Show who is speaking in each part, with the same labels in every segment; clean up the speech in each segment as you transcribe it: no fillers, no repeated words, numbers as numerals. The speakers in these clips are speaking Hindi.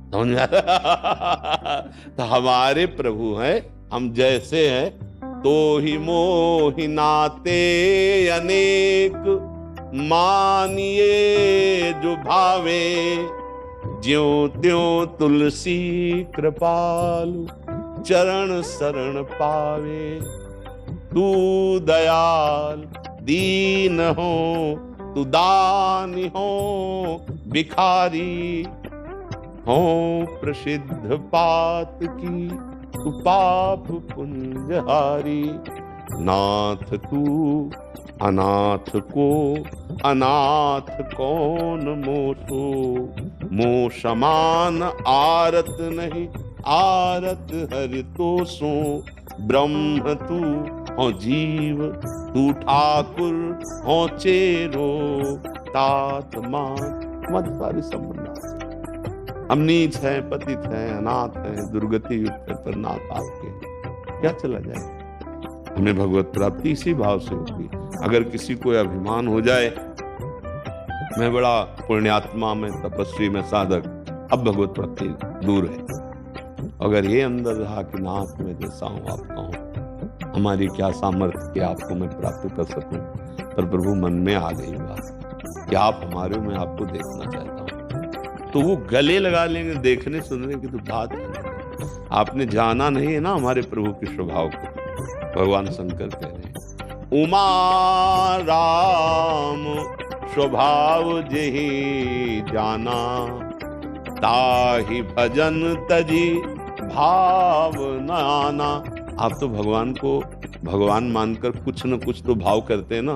Speaker 1: समझ में आ रहा? तो हमारे प्रभु हैं, हम जैसे हैं तो ही मोहि नाते अनेक, मानिए जो भावे, ज्यों त्यों तुलसी कृपालु, चरण शरण पावे। तू दयाल दीन हो, तू दानी हो, भिखारी हो प्रसिद्ध पात की, तू पाप पुंजहारी। नाथ तू अनाथ को अनाथ कौन मोसो, मोह समान आरत नहीं, आरत हरि तो सो। ब्रह्म तू हो जीव, तू ठाकुर हो चेरो, तात मात मत सारी संबंध। हम नीच हैं, पतित हैं, अनाथ हैं, दुर्गति युक्त है, पर नाथ आपके क्या चला जाए। हमें भगवत प्राप्ति इसी भाव से होगी। अगर किसी को अभिमान हो जाए मैं बड़ा पुण्यात्मा, मैं तपस्वी, मैं साधक, अब भगवत प्राप्ति दूर है। अगर ये अंदर रहा कि नाथ मैं जैसा हूँ आपका हूँ, हमारी क्या सामर्थ्य कि आपको मैं प्राप्त कर सकूं, पर प्रभु मन में आ गई बात कि आप हमारे, मैं आपको देखना चाहता हूँ, तो वो गले लगा लेंगे। देखने सुनने की तो बात है, आपने जाना नहीं है ना हमारे प्रभु के स्वभाव को। भगवान शंकर कह रहे हैं उमा राम स्वभाव जेहि जाना, ताहि भजन तजी भाव नाना। आप तो भगवान को भगवान मानकर कुछ न कुछ तो भाव करते हैं ना।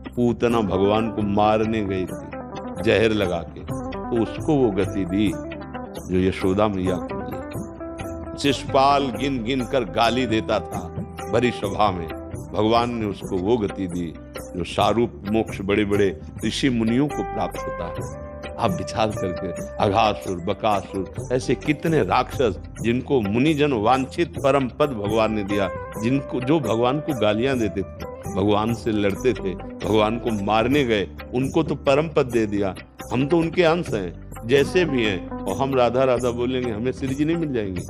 Speaker 1: पूतना भगवान को मारने गई थी जहर लगा के, तो उसको वो गति दी जो यशोदा मैया को दी। शिषपाल गिन गिन कर गाली देता था भरी सभा में, भगवान ने उसको वो गति दी जो शारूप मोक्ष बड़े बड़े ऋषि मुनियों को प्राप्त होता है। आप विचार करके, अघासुर, बकासुर, ऐसे कितने राक्षस जिनको मुनिजन वांछित परम पद भगवान ने दिया, जिनको जो भगवान को गालियां देते थे, भगवान से लड़ते थे, भगवान को मारने गए, उनको तो परम पद दे दिया। हम तो उनके अंश हैं, जैसे भी हैं। और हम राधा राधा बोलेंगे हमें श्री जी नहीं मिल जाएंगे,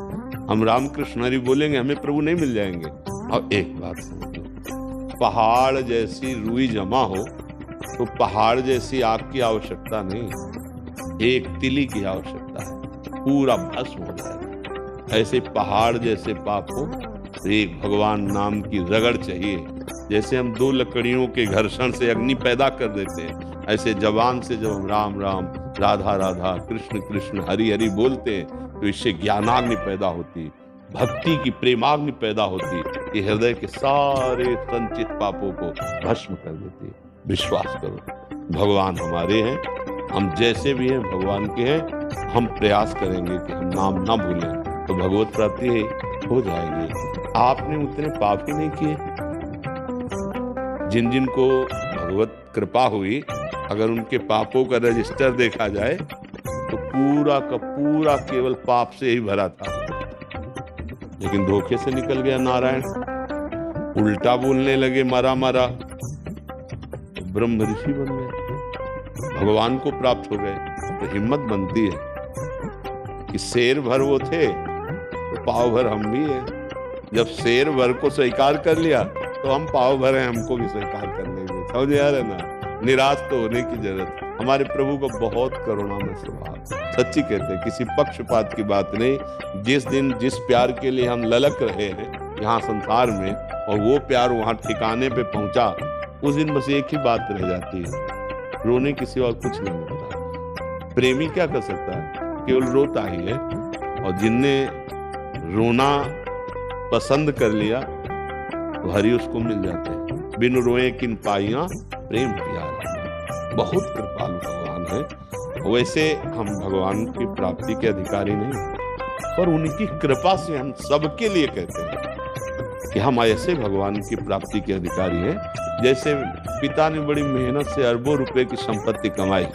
Speaker 1: हम रामकृष्ण हरि बोलेंगे हमें प्रभु नहीं मिल जाएंगे। और एक बात समझो, पहाड़ जैसी रूई जमा हो तो पहाड़ जैसी आग की आवश्यकता नहीं, एक तिली की आवश्यकता है, पूरा भस्म हो जाएगा। ऐसे पहाड़ जैसे पाप हो तो एक भगवान नाम की रगड़ चाहिए। जैसे हम दो लकड़ियों के घर्षण से अग्नि पैदा कर देते हैं, ऐसे जबान से जब हम राम राम, राधा राधा, कृष्ण कृष्ण, हरि हरि बोलते हैं तो इससे ज्ञानाग्नि पैदा होती, भक्ति की प्रेमाग्नि पैदा होती, ये हृदय के सारे संचित पापों को भस्म कर देती। विश्वास करो भगवान हमारे हैं, हम जैसे भी हैं भगवान के हैं। हम प्रयास करेंगे कि हम नाम ना भूलें तो भगवत प्राप्ति हो जाएगी। आपने उतने पाप ही नहीं किए। जिन जिन को भगवत कृपा हुई, अगर उनके पापों का रजिस्टर देखा जाए तो पूरा का पूरा केवल पाप से ही भरा था, लेकिन धोखे से निकल गया नारायण। उल्टा बोलने लगे मारा मारा, ब्रह्म ऋषि बन गए, भगवान को प्राप्त हो गए। तो हिम्मत बनती है कि शेर भर वो थे तो पाव भर हम भी हैं। जब शेर भर को स्वीकार कर लिया तो हम पाव भर हैं, हमको भी स्वीकार कर लेंगे। समझ आ रहे ना, निराश तो होने की जरूरत। हमारे प्रभु का बहुत करुणामय स्वभाव, सच्ची कहते हैं, किसी पक्षपात की बात नहीं। जिस दिन जिस प्यार के लिए हम ललक रहे हैं यहाँ संसार में, और वो प्यार वहाँ ठिकाने पे पहुंचा, उस दिन बस एक ही बात रह जाती है, रोने की सिवा कुछ नहीं होता। प्रेमी क्या कर सकता है, केवल रोता ही है। और जिनने रोना पसंद कर लिया तो हरि उसको मिल जाते हैं। बिन रोए किन पाइया प्रेम प्यारा, बहुत कृपालु भगवान है। वैसे हम भगवान की प्राप्ति के अधिकारी नहीं, पर उनकी कृपा से हम सबके लिए कहते हैं कि हम ऐसे भगवान की प्राप्ति के अधिकारी हैं। जैसे पिता ने बड़ी मेहनत से अरबों रुपए की संपत्ति कमाई,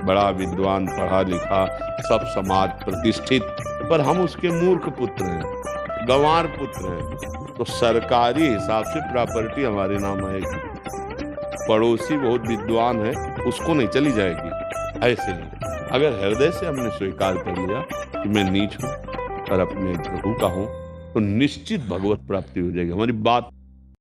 Speaker 1: बड़ा विद्वान, पढ़ा लिखा, सब समाज प्रतिष्ठित, पर हम उसके मूर्ख पुत्र हैं, गंवार पुत्र हैं। तो सरकारी हिसाब से प्रॉपर्टी हमारे नाम आएगी। पड़ोसी बहुत विद्वान है, उसको नहीं चली जाएगी। ऐसे ही अगर हृदय से हमने स्वीकार कर लिया कि मैं नीच हूं और अपने प्रभु का हूं, तो निश्चित भगवत प्राप्ति हो जाएगी। हमारी बात